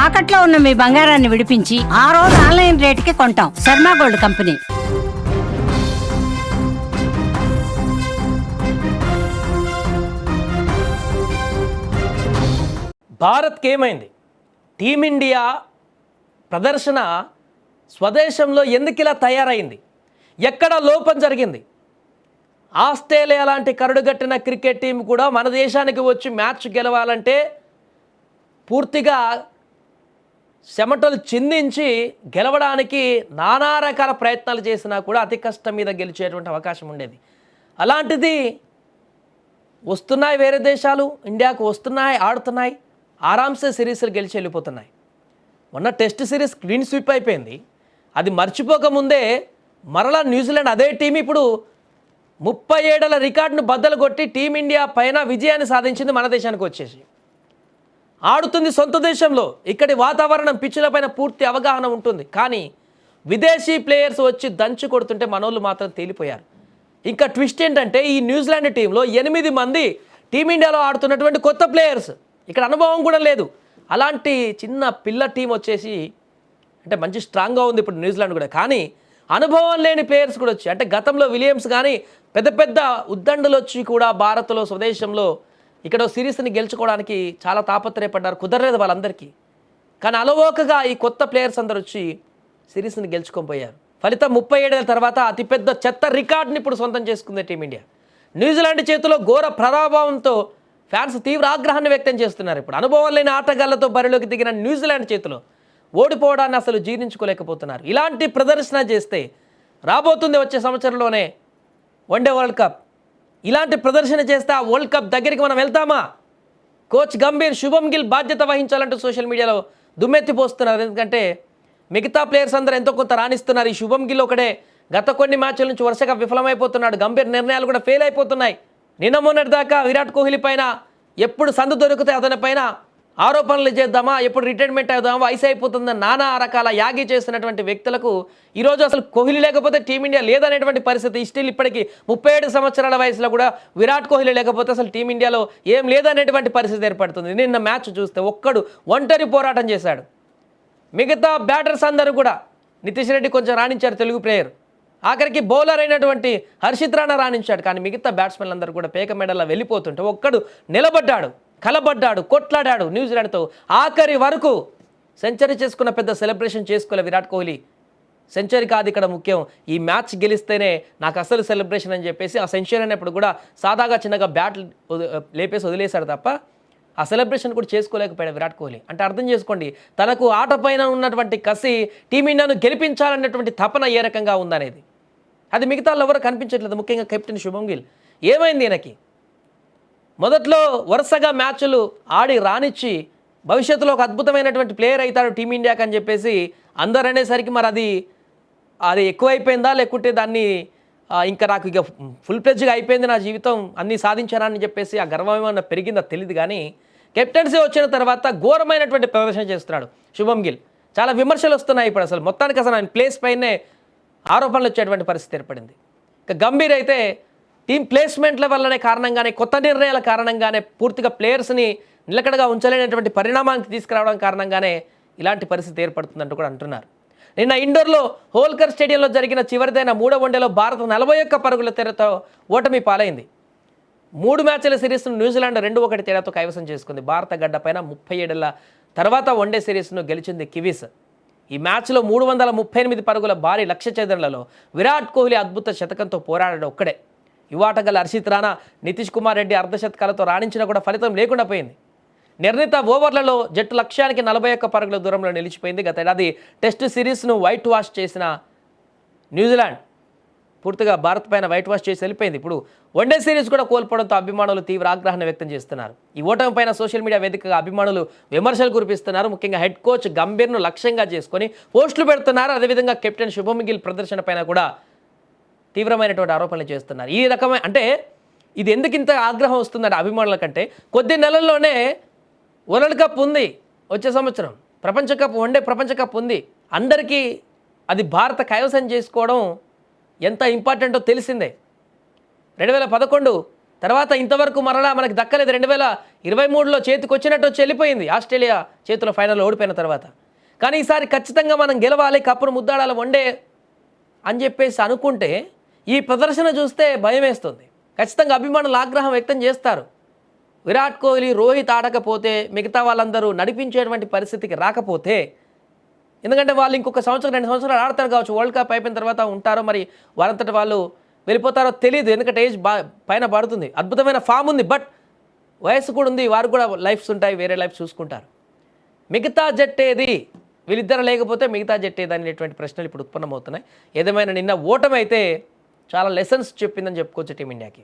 తాకట్లో ఉన్న మీ బంగారాన్ని విడిపించి ఆ రోజు ఆన్లైన్ రేటుకి కొంటాం. Sharma gold company. భారత్కి ఏమైంది? టీమిండియా ప్రదర్శన స్వదేశంలో ఎందుకు ఇలా తయారైంది? ఎక్కడ లోపం జరిగింది? ఆస్ట్రేలియా లాంటి కరుడుగట్టిన క్రికెట్ టీం కూడా మన దేశానికి వచ్చి మ్యాచ్ గెలవాలంటే పూర్తిగా చెమటలు చిందించి గెలవడానికి నానా రకాల ప్రయత్నాలు చేసినా కూడా అతి కష్టం మీద గెలిచేటువంటి అవకాశం ఉండేది. అలాంటిది వస్తున్నాయి వేరే దేశాలు, ఇండియాకు వస్తున్నాయి, ఆడుతున్నాయి, ఆరామ్సే సిరీస్లు గెలిచి వెళ్ళిపోతున్నాయి. మొన్న టెస్ట్ సిరీస్ క్లీన్ స్వీప్ అయిపోయింది. అది మర్చిపోకముందే మరలా న్యూజిలాండ్ అదే టీం ఇప్పుడు 37 రికార్డును బద్దలు కొట్టి టీమిండియా పైన విజయాన్ని సాధించింది. మన దేశానికి వచ్చేసి ఆడుతుంది సొంత దేశంలో. ఇక్కడి వాతావరణం, పిచ్చులపైన పూర్తి అవగాహన ఉంటుంది. కానీ విదేశీ ప్లేయర్స్ వచ్చి దంచి కొడుతుంటే మనోళ్ళు మాత్రం తేలిపోయారు. ఇంకా ట్విస్ట్ ఏంటంటే ఈ న్యూజిలాండ్ టీంలో 8 మంది టీమిండియాలో ఆడుతున్నటువంటి కొత్త ప్లేయర్స్. ఇక్కడ అనుభవం కూడా లేదు. అలాంటి చిన్న పిల్ల టీం వచ్చేసి అంటే మంచి స్ట్రాంగ్గా ఉంది ఇప్పుడు న్యూజిలాండ్ కూడా. కానీ అనుభవం లేని ప్లేయర్స్ కూడా వచ్చి, అంటే గతంలో విలియమ్స్ కానీ పెద్ద పెద్ద ఉద్దండులు వచ్చి కూడా భారత్లో స్వదేశంలో ఇక్కడ సిరీస్ని గెలుచుకోవడానికి చాలా తాపత్రయపడ్డారు. కుదరలేదు వాళ్ళందరికీ. కానీ అలవోకగా ఈ కొత్త ప్లేయర్స్ అందరూ వచ్చి సిరీస్ని గెలుచుకొని పోయారు. ఫలితం 37 ఏళ్ల తర్వాత అతిపెద్ద చెత్త రికార్డుని ఇప్పుడు సొంతం చేసుకుంది టీమిండియా. న్యూజిలాండ్ చేతిలో ఘోర ప్రభావంతో ఫ్యాన్స్ తీవ్ర ఆగ్రహాన్ని వ్యక్తం చేస్తున్నారు. ఇప్పుడు అనుభవం లేని ఆటగాళ్లతో బరిలోకి దిగిన న్యూజిలాండ్ చేతిలో ఓడిపోవడాన్ని అసలు జీర్ణించుకోలేకపోతున్నారు. ఇలాంటి ప్రదర్శన చేస్తే రాబోతుంది వచ్చే సంవత్సరంలోనే వన్డే వరల్డ్ కప్. ఇలాంటి ప్రదర్శన చేస్తే ఆ వరల్డ్ కప్ దగ్గరికి మనం వెళ్తామా? కోచ్ గంభీర్, శుభం గిల్ బాధ్యత వహించాలంటూ సోషల్ మీడియాలో దుమ్మెత్తిపోస్తున్నారు. ఎందుకంటే మిగతా ప్లేయర్స్ అందరూ ఎంతో కొంత రాణిస్తున్నారు. ఈ శుభం గిల్ ఒకడే గత కొన్ని మ్యాచ్ల నుంచి వరుసగా విఫలమైపోతున్నాడు. గంభీర్ నిర్ణయాలు కూడా ఫెయిల్ అయిపోతున్నాయి. నిన్న మొన్నటి దాకా విరాట్ కోహ్లీ పైన ఎప్పుడు సందు దొరికితే అతని పైన ఆరోపణలు చేద్దామా, ఎప్పుడు రిటైర్మెంట్ అవుదామా, వయసు అయిపోతుందని నానా రకాల యాగి చేస్తున్నటువంటి వ్యక్తులకు ఈరోజు అసలు కోహ్లీ లేకపోతే టీమిండియా లేదనేటువంటి పరిస్థితి. స్టిల్ ఇప్పటికీ 37 సంవత్సరాల వయసులో కూడా విరాట్ కోహ్లీ లేకపోతే అసలు టీమిండియాలో ఏం లేదనేటువంటి పరిస్థితి ఏర్పడుతుంది. నిన్న మ్యాచ్ చూస్తే ఒక్కడు ఒంటరి పోరాటం చేశాడు. మిగతా బ్యాటర్స్ అందరూ కూడా, నితీష్ రెడ్డి కొంచెం రాణించారు తెలుగు ప్లేయర్, ఆఖరికి బౌలర్ అయినటువంటి హర్షిత్ రాణా రాణించాడు. కానీ మిగతా బ్యాట్స్మెన్లు అందరూ కూడా పేక మెడల్లో వెళ్ళిపోతుంటే ఒక్కడు నిలబడ్డాడు, కలబడ్డాడు, కొట్లాడాడు న్యూజిలాండ్తో. ఆఖరి వరకు సెంచరీ చేసుకున్న పెద్ద సెలబ్రేషన్ చేసుకోలే విరాట్ కోహ్లీ. సెంచరీ కాదు ఇక్కడ ముఖ్యం, ఈ మ్యాచ్ గెలిస్తేనే నాకు అసలు సెలబ్రేషన్ అని చెప్పేసి ఆ సెంచరీ అనేప్పుడు కూడా సాదాగా చిన్నగా బ్యాట్ లేపేసి వదిలేశాడు తప్ప ఆ సెలబ్రేషన్ కూడా చేసుకోలేకపోయాడు విరాట్ కోహ్లీ. అంటే అర్థం చేసుకోండి, తనకు ఆట పైన ఉన్నటువంటి కసి, టీమిండియాను గెలిపించాలన్నటువంటి తపన ఏ రకంగా ఉందనేది. అది మిగతా ఎవరు కనిపించట్లేదు, ముఖ్యంగా కెప్టెన్ శుభం గిల్. ఏమైంది ఈయనకి? మొదట్లో వరుసగా మ్యాచ్లు ఆడి రానిచ్చి భవిష్యత్తులో ఒక అద్భుతమైనటువంటి ప్లేయర్ అవుతాడు టీమిండియాకి అని చెప్పేసి అందరు అనేసరికి మరి అది ఎక్కువైపోయిందా, లేకుంటే దాన్ని ఇంకా నాకు ఇక ఫుల్ ప్లెడ్జ్గా అయిపోయింది నా జీవితం, అన్నీ సాధించానని చెప్పేసి ఆ గర్వం ఏమన్నా పెరిగిందో తెలియదు. కానీ కెప్టెన్సీ వచ్చిన తర్వాత ఘోరమైనటువంటి ప్రదర్శన చేస్తున్నాడు శుభం గిల్. చాలా విమర్శలు వస్తున్నాయి ఇప్పుడు. అసలు మొత్తానికి అసలు ఆయన ప్లేస్ పైనే ఆరోపణలు వచ్చేటువంటి పరిస్థితి ఏర్పడింది. ఇక గంభీర్ అయితే టీం ప్లేస్మెంట్ల వల్లనే కారణంగానే, కొత్త నిర్ణయాల కారణంగానే, పూర్తిగా ప్లేయర్స్ని నిలకడగా ఉంచలేనటువంటి పరిణామానికి తీసుకురావడం కారణంగానే ఇలాంటి పరిస్థితి ఏర్పడుతుందంటూ కూడా అంటున్నారు. నిన్న ఇండోర్లో హోల్కర్ స్టేడియంలో జరిగిన చివరిదైన 3వ వన్డేలో భారత్ 41 పరుగుల తేడాతో ఓటమి పాలైంది. 3 మ్యాచ్ల సిరీస్ను న్యూజిలాండ్ 2-1 తేడాతో కైవసం చేసుకుంది. భారత గడ్డ పైన 37 ఏళ్ల తర్వాత వన్డే సిరీస్ను గెలిచింది కివీస్. ఈ మ్యాచ్లో 338 పరుగుల భారీ లక్ష్య ఛేదనలలో విరాట్ కోహ్లీ అద్భుత శతకంతో పోరాడాడు ఒక్కడే. యువాటగల హర్షిత్ రాణా, నితీష్ కుమార్ రెడ్డి అర్ధశతకాలతో రాణించినా కూడా ఫలితం లేకుండా పోయింది. నిర్ణీత ఓవర్లలో జట్టు లక్ష్యానికి 41 పరుగుల దూరంలో నిలిచిపోయింది. గత ఏడాది టెస్ట్ సిరీస్ను వైట్ వాష్ చేసిన న్యూజిలాండ్ పూర్తిగా భారత్ పైన వైట్ వాష్ చేసి వెళ్ళిపోయింది. ఇప్పుడు వన్డే సిరీస్ కూడా కోల్పోవడంతో అభిమానులు తీవ్ర ఆగ్రహాన్ని వ్యక్తం చేస్తున్నారు. ఈ ఓటమి పైన సోషల్ మీడియా వేదికగా అభిమానులు విమర్శలు కురిపిస్తున్నారు. ముఖ్యంగా హెడ్ కోచ్ గంభీర్ను లక్ష్యంగా చేసుకొని పోస్టులు పెడుతున్నారు. అదేవిధంగా కెప్టెన్ శుభం గిల్ ప్రదర్శన పైన కూడా తీవ్రమైనటువంటి ఆరోపణలు చేస్తున్నారు. ఈ రకమైన అంటే ఇది ఎందుకు ఇంత ఆగ్రహం వస్తుందంటే అభిమానుల కంటే, కొద్ది నెలల్లోనే వరల్డ్ కప్ ఉంది, వచ్చే సంవత్సరం ప్రపంచ కప్, వన్డే ప్రపంచ కప్ ఉంది. అందరికీ అది భారత కైవసం చేసుకోవడం ఎంత ఇంపార్టెంటో తెలిసిందే. 2011 తర్వాత ఇంతవరకు మరలా మనకి దక్కలేదు. 2023లో చేతికి వచ్చినట్టు వచ్చి వెళ్ళిపోయింది ఆస్ట్రేలియా చేతిలో ఫైనల్లో ఓడిపోయిన తర్వాత. కానీ ఈసారి ఖచ్చితంగా మనం గెలవాలి, కప్పును ముద్దాడాలి వన్డే అని చెప్పేసి అనుకుంటే ఈ ప్రదర్శన చూస్తే భయం వేస్తుంది. ఖచ్చితంగా అభిమానులు ఆగ్రహం వ్యక్తం చేస్తారు. విరాట్ కోహ్లీ, రోహిత్ ఆడకపోతే, మిగతా వాళ్ళందరూ నడిపించేటువంటి పరిస్థితికి రాకపోతే, ఎందుకంటే వాళ్ళు ఇంకొక సంవత్సరం 2 సంవత్సరాలు ఆడతారు కావచ్చు, వరల్డ్ కప్ అయిపోయిన తర్వాత ఉంటారో మరి వారంతటి వాళ్ళు వెళ్ళిపోతారో తెలియదు. ఎందుకంటే ఏజ్ పైన పడుతుంది, అద్భుతమైన ఫామ్ ఉంది, బట్ వయసు కూడా ఉంది, వారు కూడా లైఫ్స్ ఉంటాయి, వేరే లైఫ్ చూసుకుంటారు. మిగతా జట్టేది, వీళ్ళిద్దరు లేకపోతే మిగతా జట్టేది అనేటువంటి ప్రశ్నలు ఇప్పుడు ఉత్పన్నమవుతున్నాయి. ఏదేమైనా నిన్న ఓటమి అయితే చాలా లెసన్స్ చెప్పిందని చెప్పుకోవచ్చు టీమిండియాకి.